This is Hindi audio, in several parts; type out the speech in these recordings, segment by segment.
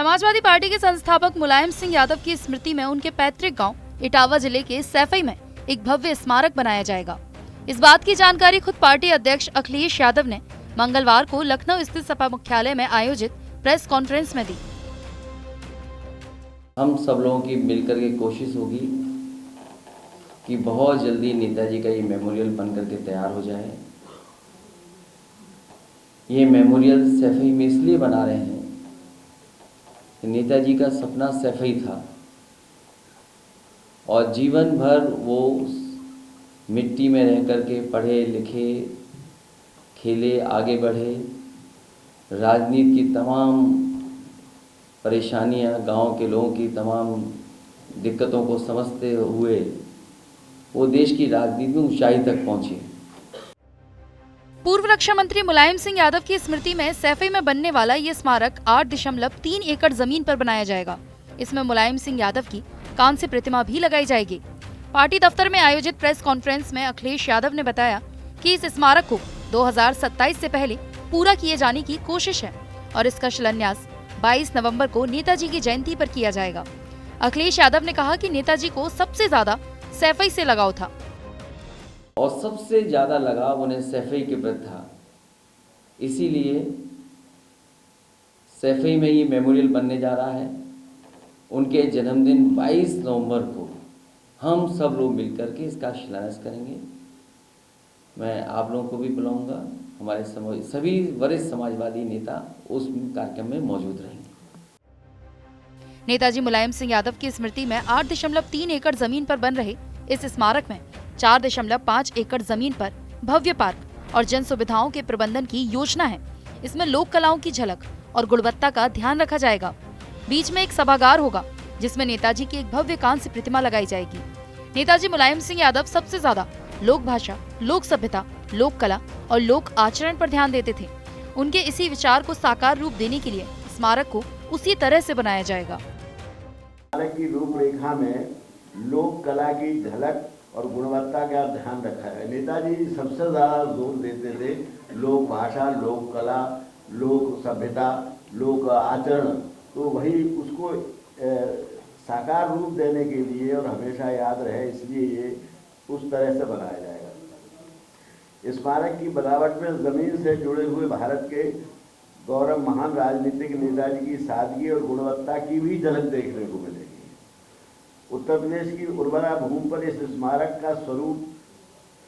समाजवादी पार्टी के संस्थापक मुलायम सिंह यादव की स्मृति में उनके पैतृक गांव इटावा जिले के सैफई में एक भव्य स्मारक बनाया जाएगा। इस बात की जानकारी खुद पार्टी अध्यक्ष अखिलेश यादव ने मंगलवार को लखनऊ स्थित सपा मुख्यालय में आयोजित प्रेस कॉन्फ्रेंस में दी। हम सब लोगों की मिलकर के कोशिश होगी कि बहुत जल्दी नेताजी का ये मेमोरियल बन करके तैयार हो जाए। ये मेमोरियल सैफई में इसलिए बना रहे हैं कि नेताजी का सपना सैफई था और जीवन भर वो मिट्टी में रह करके पढ़े लिखे, खेले, आगे बढ़े, राजनीति की तमाम परेशानियां, गांव के लोगों की तमाम दिक्कतों को समझते हुए वो देश की राजनीति में ऊंचाई तक पहुंचे। पूर्व रक्षा मंत्री मुलायम सिंह यादव की स्मृति में सैफई में बनने वाला ये स्मारक 8.3 एकड़ जमीन पर बनाया जाएगा। इसमें मुलायम सिंह यादव की कांस्य प्रतिमा भी लगाई जाएगी। पार्टी दफ्तर में आयोजित प्रेस कॉन्फ्रेंस में अखिलेश यादव ने बताया कि इस स्मारक को 2027 से पहले पूरा किए जाने की कोशिश है और इसका शिलान्यास 22 नवंबर को नेताजी की जयंती पर किया जाएगा। अखिलेश यादव ने कहा कि नेताजी को सबसे ज्यादा सैफई से लगाव था और सबसे ज़्यादा लगाव उन्हें सैफई के प्रति था। इसीलिए सैफई में ये मेमोरियल बनने जा रहा है। उनके जन्मदिन 22 नवंबर को हम सब लोग मिलकर के इसका शिलान्यास करेंगे। मैं आप लोगों को भी बुलाऊंगा, हमारे सभी वरिष्ठ समाजवादी नेता उस कार्यक्रम में मौजूद रहेंगे। नेताजी मुलायम सिंह यादव की स्मृति में 8.3 एकड़ जमीन पर बन रहे इस स्मारक में 4.5 एकड़ जमीन पर भव्य पार्क और जन सुविधाओं के प्रबंधन की योजना है। इसमें लोक कलाओं की झलक और गुणवत्ता का ध्यान रखा जाएगा। बीच में एक सभागार होगा जिसमें नेताजी की एक भव्य कांस्य प्रतिमा लगाई जाएगी। नेताजी मुलायम सिंह यादव सबसे ज्यादा लोक भाषा, लोक सभ्यता, लोक कला और लोक आचरण पर ध्यान देते थे। उनके इसी विचार को साकार रूप देने के लिए स्मारक को उसी तरह से बनाया जाएगा। स्मारक की रूपरेखा में लोक कला की झलक और गुणवत्ता का ध्यान रखा है। नेताजी सबसे ज्यादा जोर देते थे लोक भाषा, लोक कला, लोक सभ्यता, लोक आचरण। तो वही उसको साकार रूप देने के लिए और हमेशा याद रहे, इसलिए ये उस तरह से बनाया जाएगा। स्मारक की बनावट में जमीन से जुड़े हुए भारत के गौरव महान राजनीतिक नेताजी की सादगी और गुणवत्ता की भी झलक देखने को मिलेगी। उत्तर प्रदेश की उर्वरा भूमि पर इस स्मारक का स्वरूप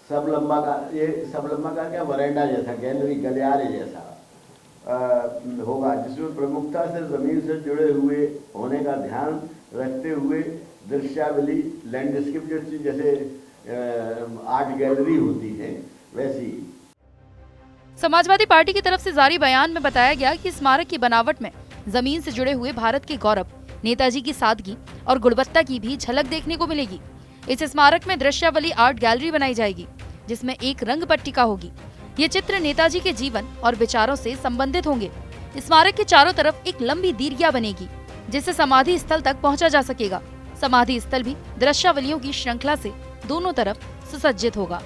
सबलंबाकार का वरेंडा जैसा, गैलरी, गलियारे जैसा होगा, जिसमें प्रमुखता से जमीन से जुड़े हुए होने का ध्यान रखते हुए दृश्यावली, लैंडस्केप जैसे आर्ट गैलरी होती है वैसी। समाजवादी पार्टी की तरफ से जारी बयान में बताया गया कि स्मारक की बनावट में जमीन से जुड़े हुए भारत के गौरव, नेताजी की सादगी और गुणवत्ता की भी झलक देखने को मिलेगी। इस स्मारक में दृश्यावली आर्ट गैलरी बनाई जाएगी जिसमें एक रंग पट्टिका होगी। ये चित्र नेताजी के जीवन और विचारों से संबंधित होंगे। स्मारक के चारों तरफ एक लंबी दीर्घा बनेगी जिससे समाधि स्थल तक पहुंचा जा सकेगा। समाधि स्थल भी दृश्यावलियों की श्रृंखला से दोनों तरफ सुसज्जित होगा।